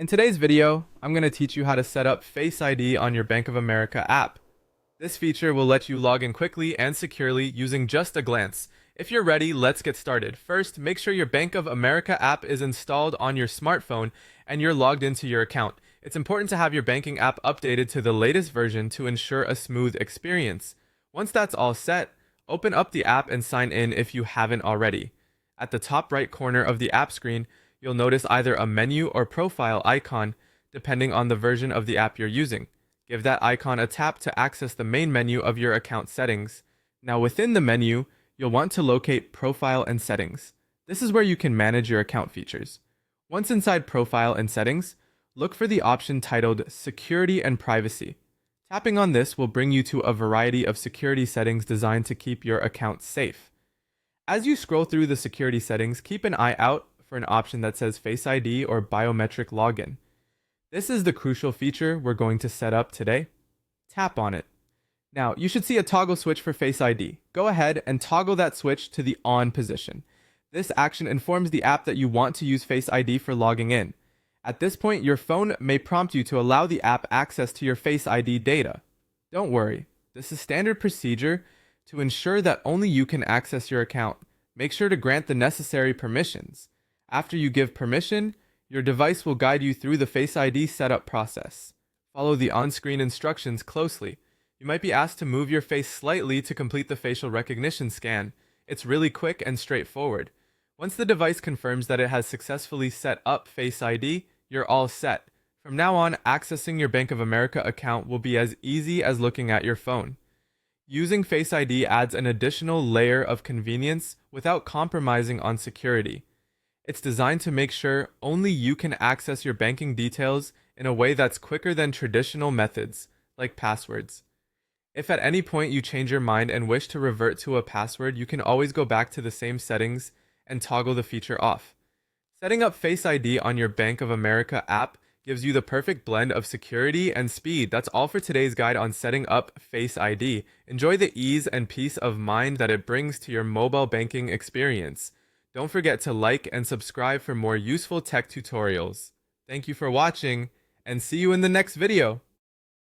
In today's video, I'm going to teach you how to set up Face ID on your Bank of America app. This feature will let you log in quickly and securely using just a glance. If you're ready, let's get started. First, make sure your Bank of America app is installed on your smartphone and you're logged into your account. It's important to have your banking app updated to the latest version to ensure a smooth experience. Once that's all set, open up the app and sign in if you haven't already. At the top right corner of the app screen, you'll notice either a menu or profile icon, depending on the version of the app you're using. Give that icon a tap to access the main menu of your account settings. Now within the menu, you'll want to locate Profile and Settings. This is where you can manage your account features. Once inside Profile and Settings, look for the option titled Security and Privacy. Tapping on this will bring you to a variety of security settings designed to keep your account safe. As you scroll through the security settings, keep an eye out for an option that says Face ID or Biometric Login. This is the crucial feature we're going to set up today. Tap on it. Now, you should see a toggle switch for Face ID. Go ahead and toggle that switch to the on position. This action informs the app that you want to use Face ID for logging in. At this point, your phone may prompt you to allow the app access to your Face ID data. Don't worry, this is standard procedure to ensure that only you can access your account. Make sure to grant the necessary permissions. After you give permission, your device will guide you through the Face ID setup process. Follow the on-screen instructions closely. You might be asked to move your face slightly to complete the facial recognition scan. It's really quick and straightforward. Once the device confirms that it has successfully set up Face ID, you're all set. From now on, accessing your Bank of America account will be as easy as looking at your phone. Using Face ID adds an additional layer of convenience without compromising on security. It's designed to make sure only you can access your banking details in a way that's quicker than traditional methods, like passwords. If at any point you change your mind and wish to revert to a password, you can always go back to the same settings and toggle the feature off. Setting up Face ID on your Bank of America app gives you the perfect blend of security and speed. That's all for today's guide on setting up Face ID. Enjoy the ease and peace of mind that it brings to your mobile banking experience. Don't forget to like and subscribe for more useful tech tutorials. Thank you for watching, and see you in the next video.